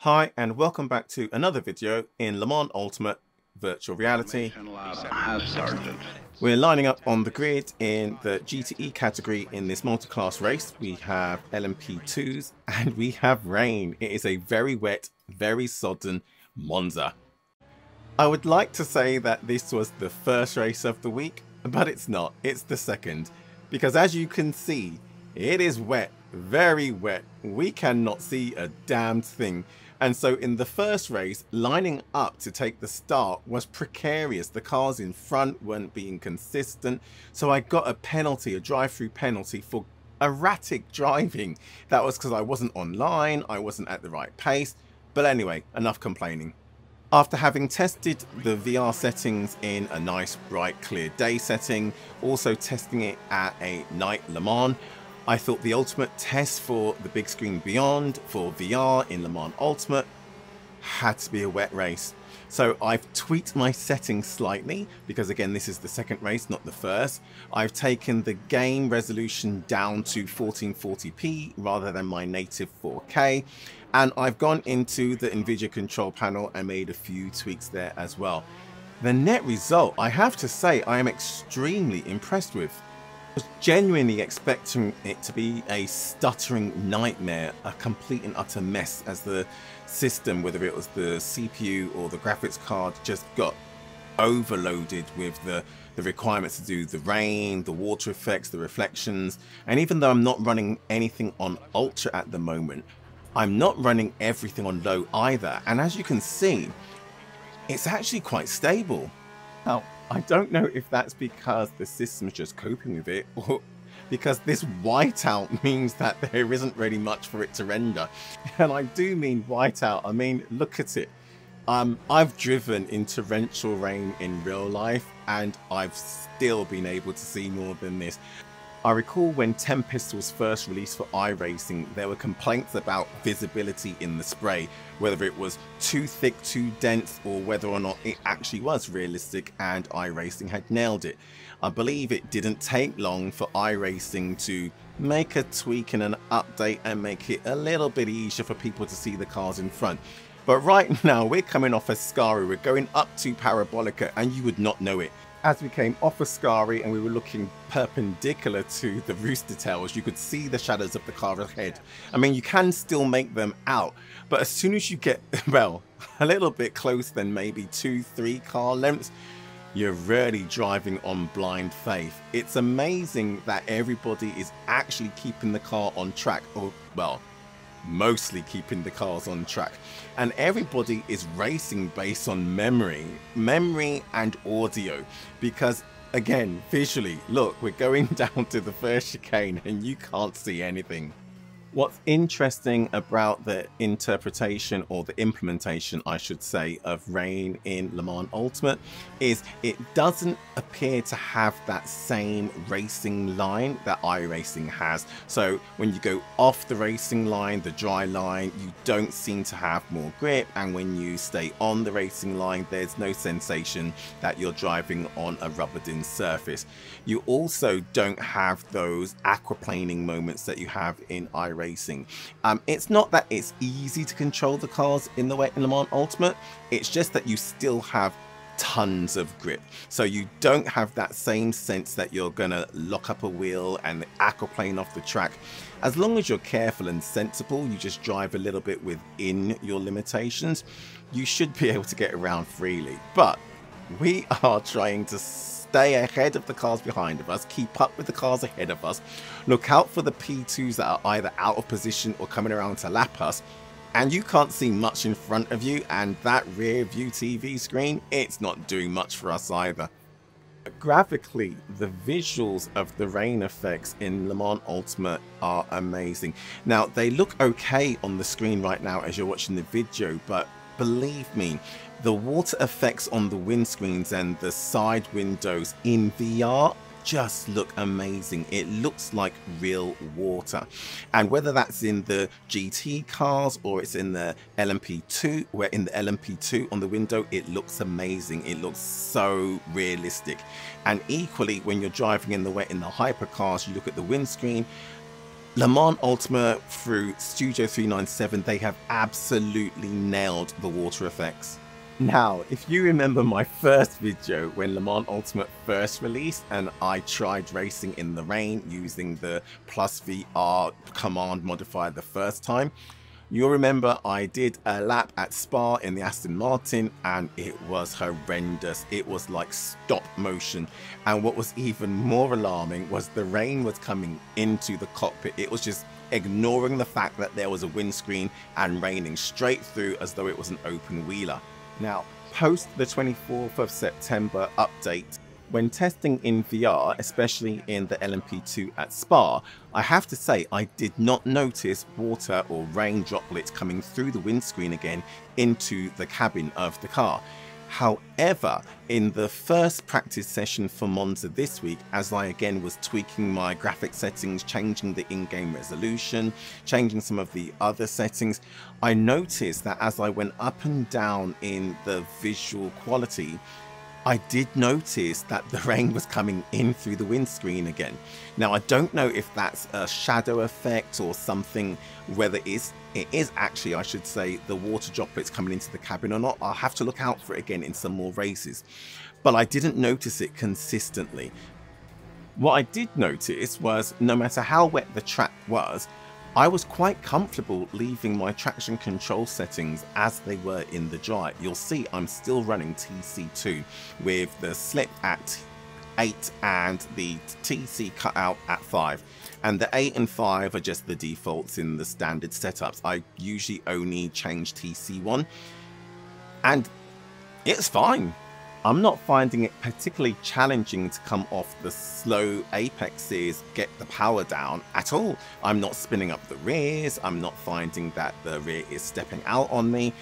Hi and welcome back to another video in Le Mans Ultimate Virtual Reality. We're lining up on the grid in the GTE category in this multi-class race. We have LMP2s and we have rain. It is a very wet, very sodden Monza. I would like to say that this was the first race of the week, but it's not. It's the second. Because as you can see, it is wet, very wet. We cannot see a damned thing. And so in the first race, lining up to take the start was precarious. The cars in front weren't being consistent. So I got a penalty, a drive-through penalty for erratic driving. That was because I wasn't online, I wasn't at the right pace. But anyway, enough complaining. After having tested the VR settings in a nice, bright, clear day setting, also testing it at a night Le Mans, I thought the ultimate test for the BigScreen Beyond for VR in Le Mans Ultimate had to be a wet race. So I've tweaked my settings slightly because again this is the second race, not the first. I've taken the game resolution down to 1440p rather than my native 4K, and I've gone into the NVIDIA control panel and made a few tweaks there as well. The net result, I have to say, I am extremely impressed with. I was genuinely expecting it to be a stuttering nightmare, a complete and utter mess as the system, whether it was the CPU or the graphics card, just got overloaded with the requirements to do the rain, the water effects, the reflections. And even though I'm not running anything on Ultra at the moment, I'm not running everything on low either. And as you can see, it's actually quite stable. Now, I don't know if that's because the system's just coping with it or because this whiteout means that there isn't really much for it to render. And I do mean whiteout, I mean, look at it. I've driven in torrential rain in real life and I've still been able to see more than this. I recall when Tempest was first released for iRacing, there were complaints about visibility in the spray, whether it was too thick, too dense, or whether or not it actually was realistic, and iRacing had nailed it. I believe it didn't take long for iRacing to make a tweak and an update and make it a little bit easier for people to see the cars in front. But right now, we're coming off Ascari, we're going up to Parabolica, and you would not know it. As we came off Ascari and we were looking perpendicular to the rooster tails, you could see the shadows of the car ahead. I mean, you can still make them out, but as soon as you get, well, a little bit close, then maybe 2-3 car lengths, you're really driving on blind faith. It's amazing that everybody is actually keeping the car on track, or, well, mostly keeping the cars on track, and everybody is racing based on memory and audio, because again, visually, look, we're going down to the first chicane and you can't see anything. What's interesting about the interpretation, or the implementation I should say, of rain in Le Mans Ultimate is it doesn't appear to have that same racing line that iRacing has. So when you go off the racing line, the dry line, you don't seem to have more grip, and when you stay on the racing line, there's no sensation that you're driving on a rubbered-in surface. You also don't have those aquaplaning moments that you have in iRacing. It's not that it's easy to control the cars in the wet in Le Mans Ultimate, it's just that you still have tons of grip, so you don't have that same sense that you're gonna lock up a wheel and aquaplane off the track. As long as you're careful and sensible, you just drive a little bit within your limitations, you should be able to get around freely. But we are trying to stay ahead of the cars behind of us, keep up with the cars ahead of us, look out for the P2s that are either out of position or coming around to lap us, and you can't see much in front of you, and that rear view TV screen, it's not doing much for us either. Graphically, the visuals of the rain effects in Le Mans Ultimate are amazing. Now, they look okay on the screen right now as you're watching the video, but believe me, the water effects on the windscreens and the side windows in VR just look amazing. It looks like real water. And whether that's in the GT cars or it's in the LMP2, where in the LMP2 on the window, it looks amazing. It looks so realistic. And equally, when you're driving in the wet in the hypercars, you look at the windscreen, Le Mans Ultimate through Studio 397, they have absolutely nailed the water effects. Now, if you remember my first video when Le Mans Ultimate first released and I tried racing in the rain using the Plus VR command modifier the first time, you'll remember I did a lap at Spa in the Aston Martin and it was horrendous. It was like stop motion. And what was even more alarming was the rain was coming into the cockpit. It was just ignoring the fact that there was a windscreen and raining straight through as though it was an open wheeler. Now, post the 24th of September update, when testing in VR, especially in the LMP2 at Spa, I have to say I did not notice water or rain droplets coming through the windscreen again into the cabin of the car. However, in the first practice session for Monza this week, as I again was tweaking my graphic settings, changing the in-game resolution, changing some of the other settings, I noticed that as I went up and down in the visual quality, I did notice that the rain was coming in through the windscreen again. Now, I don't know if that's a shadow effect or something, whether it is actually, I should say, the water droplets coming into the cabin or not. I'll have to look out for it again in some more races. But I didn't notice it consistently. What I did notice was no matter how wet the track was, I was quite comfortable leaving my traction control settings as they were in the dry. You'll see I'm still running TC2 with the slip at 8 and the TC cutout at 5. And the 8 and 5 are just the defaults in the standard setups. I usually only change TC1 and it's fine. I'm not finding it particularly challenging to come off the slow apexes, get the power down at all. I'm not spinning up the rears. I'm not finding that the rear is stepping out on me.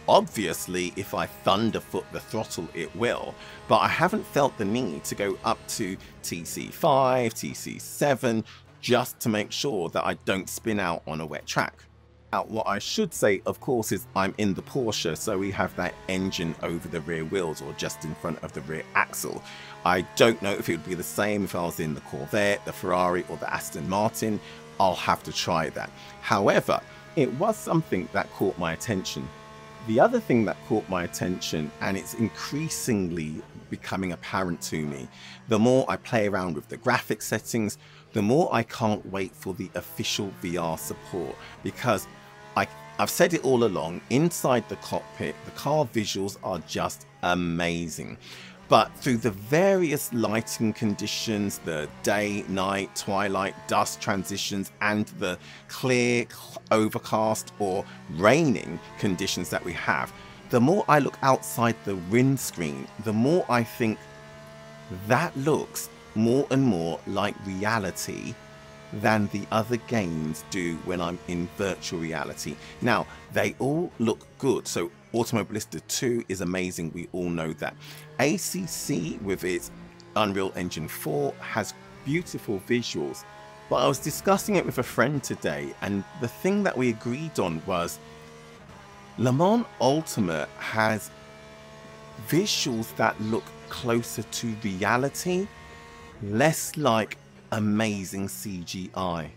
Obviously, if I thunderfoot the throttle, it will, but I haven't felt the need to go up to TC5, TC7, just to make sure that I don't spin out on a wet track. Now, what I should say, of course, is I'm in the Porsche, so we have that engine over the rear wheels or just in front of the rear axle. I don't know if it would be the same if I was in the Corvette, the Ferrari or the Aston Martin. I'll have to try that. However, it was something that caught my attention. The other thing that caught my attention, and it's increasingly becoming apparent to me, the more I play around with the graphic settings, the more I can't wait for the official VR support, because I've said it all along, inside the cockpit, the car visuals are just amazing. But through the various lighting conditions, the day, night, twilight, dusk transitions, and the clear, overcast or raining conditions that we have, the more I look outside the windscreen, the more I think that looks more and more like reality than the other games do when I'm in virtual reality. Now, they all look good. So Automobilista 2 is amazing, we all know that. ACC with its Unreal Engine 4 has beautiful visuals, but I was discussing it with a friend today and the thing that we agreed on was Le Mans Ultimate has visuals that look closer to reality, less like amazing CGI.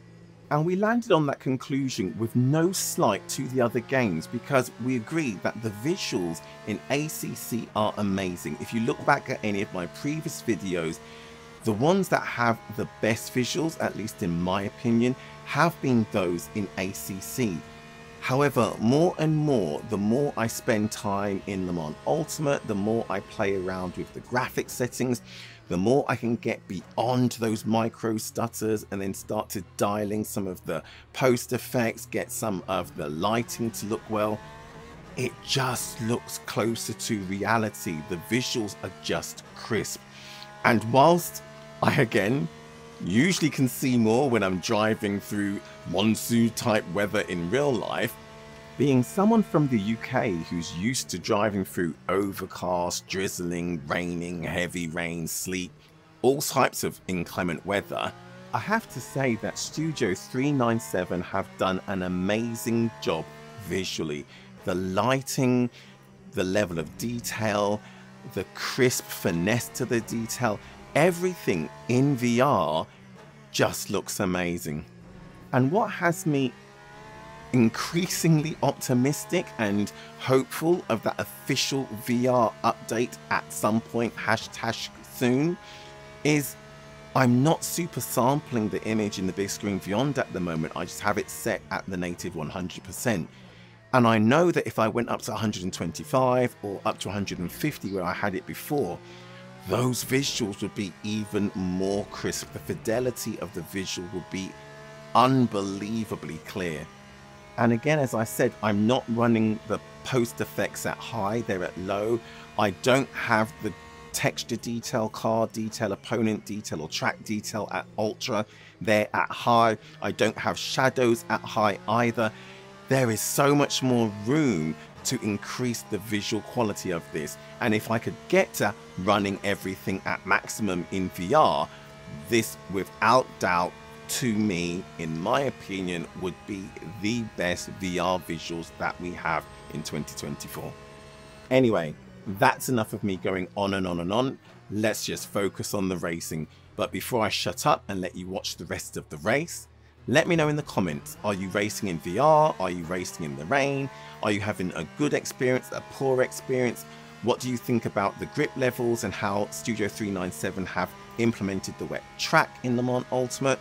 And we landed on that conclusion with no slight to the other games because we agreed that the visuals in ACC are amazing. If you look back at any of my previous videos, the ones that have the best visuals, at least in my opinion, have been those in ACC. However, more and more, the more I spend time in Le Mans Ultimate, the more I play around with the graphic settings, the more I can get beyond those micro stutters and then start to dialing some of the post effects, get some of the lighting to look well. It just looks closer to reality. The visuals are just crisp. And whilst I again usually can see more when I'm driving through monsoon type weather in real life, being someone from the UK who's used to driving through overcast, drizzling, raining, heavy rain, sleet, all types of inclement weather, I have to say that Studio 397 have done an amazing job visually. The lighting, the level of detail, the crisp finesse to the detail, everything in VR just looks amazing. And what has me increasingly optimistic and hopeful of that official VR update at some point, hashtag soon, is I'm not super sampling the image in the BigScreen Beyond at the moment. I just have it set at the native 100%. And I know that if I went up to 125 or up to 150 where I had it before, those visuals would be even more crisp. The fidelity of the visual would be unbelievably clear. And again, as I said, I'm not running the post effects at high, they're at low. I don't have the texture detail, car detail, opponent detail, or track detail at ultra, they're at high. I don't have shadows at high either. There is so much more room to increase the visual quality of this. And if I could get to running everything at maximum in VR, this without doubt, to me, in my opinion, would be the best VR visuals that we have in 2024. Anyway, that's enough of me going on and on and on. Let's just focus on the racing. But before I shut up and let you watch the rest of the race, let me know in the comments, are you racing in VR? Are you racing in the rain? Are you having a good experience, a poor experience? What do you think about the grip levels and how Studio 397 have implemented the wet track in Le Mans Ultimate?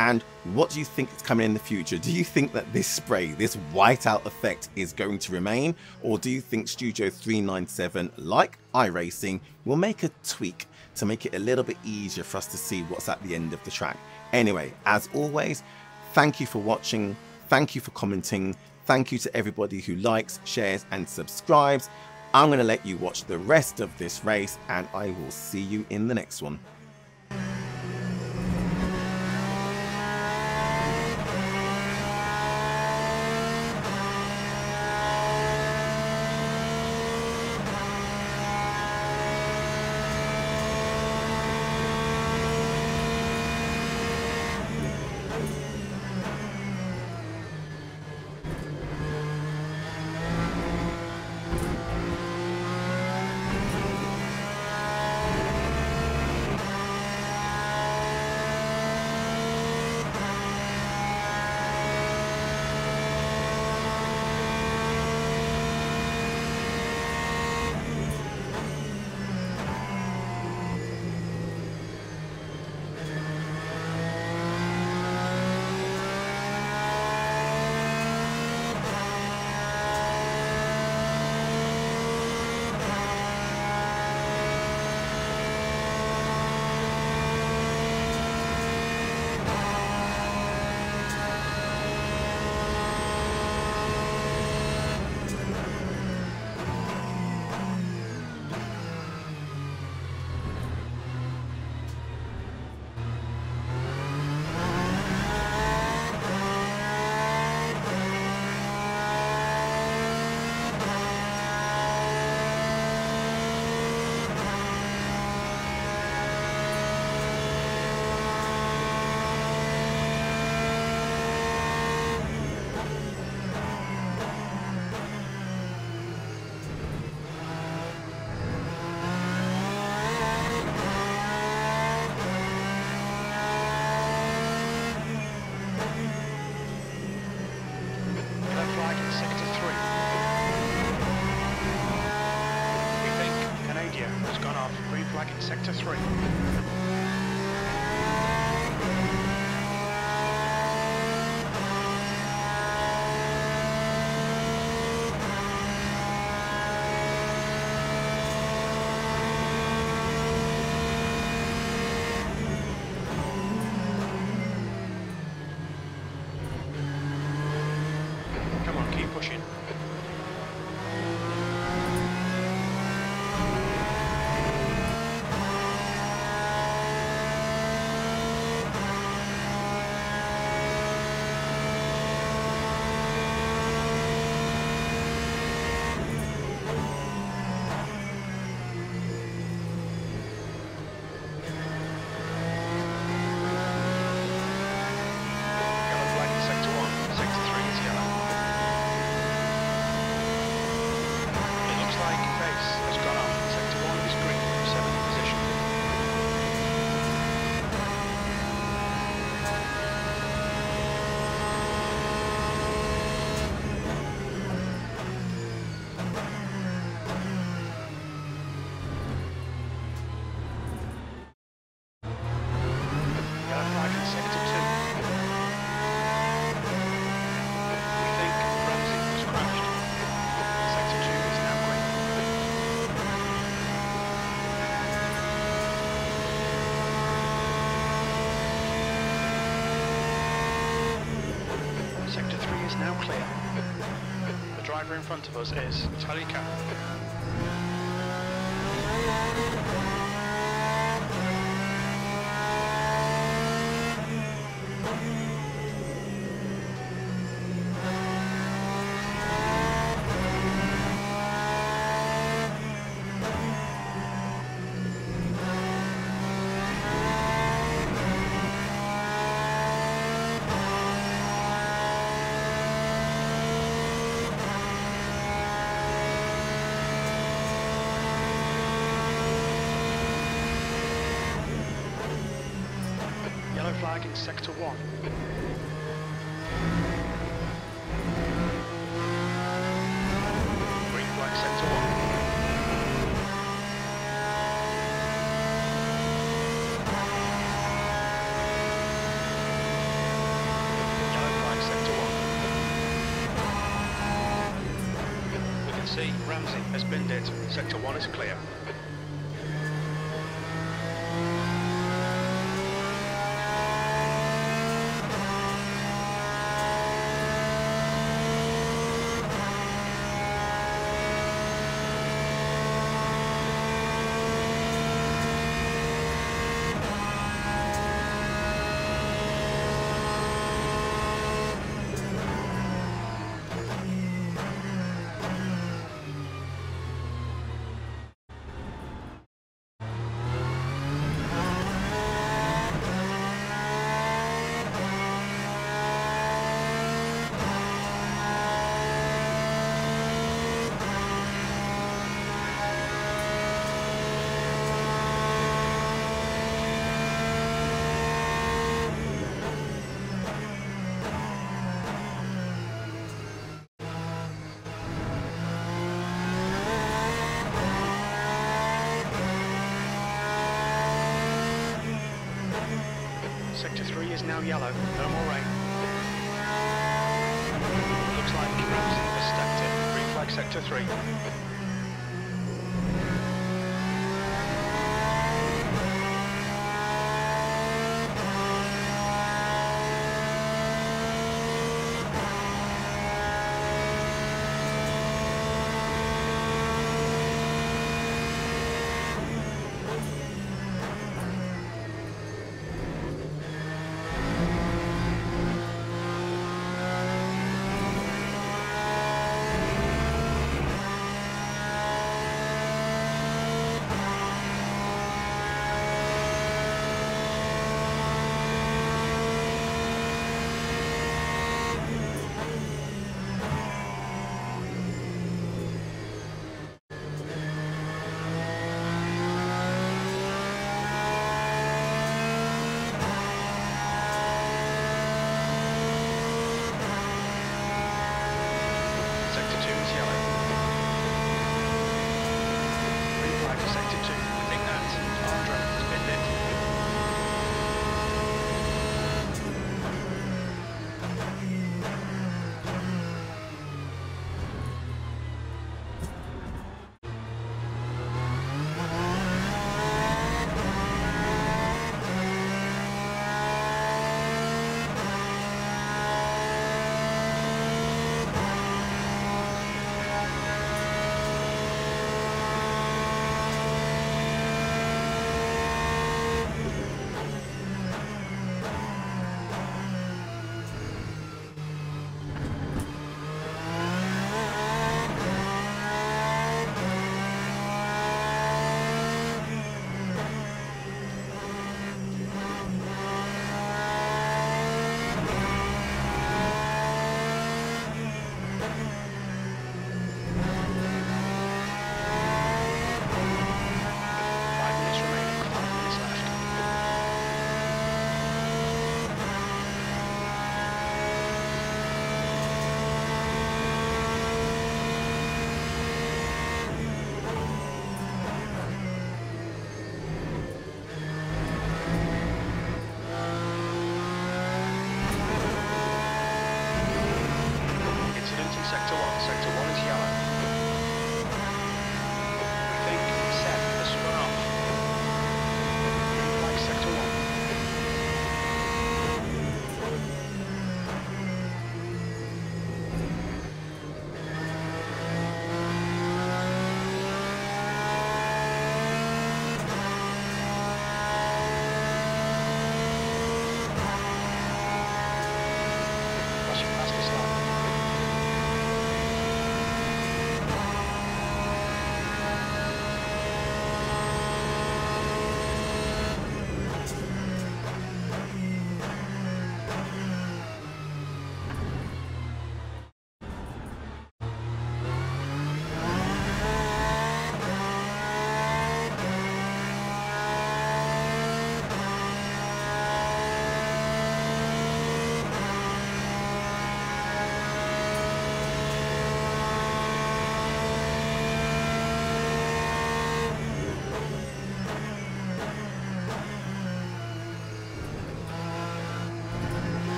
And what do you think is coming in the future? Do you think that this spray, this whiteout effect is going to remain? Or do you think Studio 397, like iRacing, will make a tweak to make it a little bit easier for us to see what's at the end of the track? Anyway, as always, thank you for watching. Thank you for commenting. Thank you to everybody who likes, shares, and subscribes. I'm going to let you watch the rest of this race, and I will see you in the next one. in Sector 3. Come on, keep pushing. is now clear. The driver in front of us is Talika. Yellow flag in sector 1. Green flag sector 1. Yellow flag sector 1. We can see Ramsey has binned it. Sector 1 is clear. Sector 3 is now yellow, no more rain. Looks like Ramsey has stacked it. Green flag sector 3.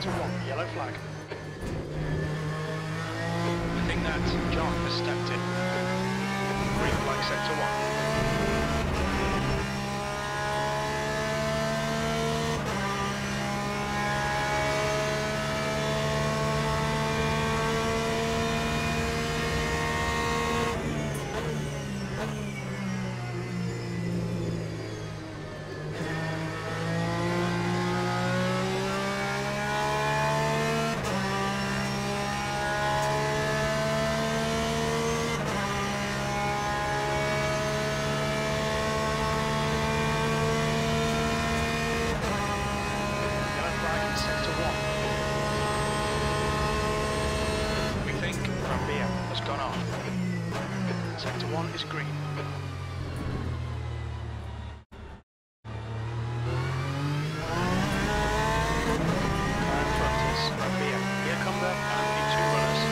Sector 1, yellow flag. I think that John has stepped in. Green flag, Sector 1. Sector 1 is green. Car in front is Rambia. Here come the two runners.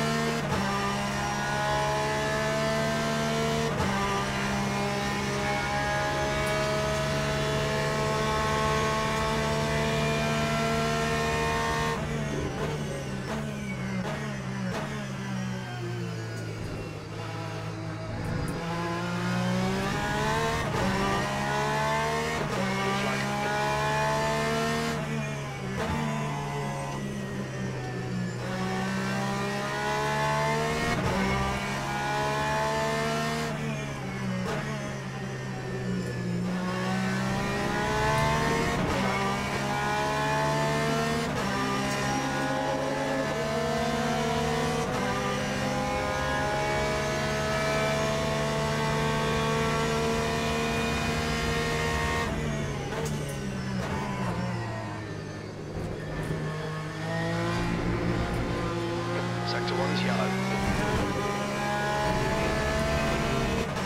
Sector 1 is yellow.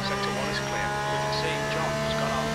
Sector 1 is clear. We can see John has gone on.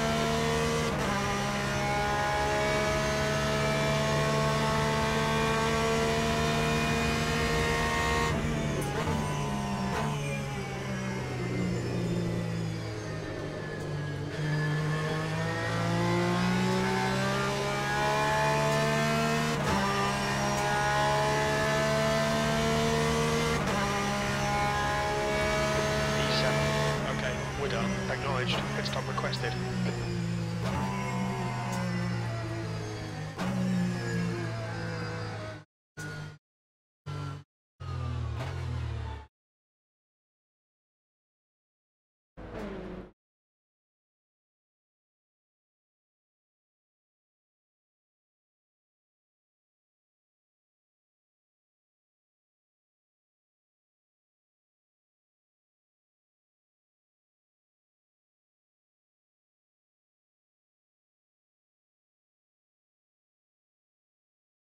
We're done. Acknowledged. Pit stop requested.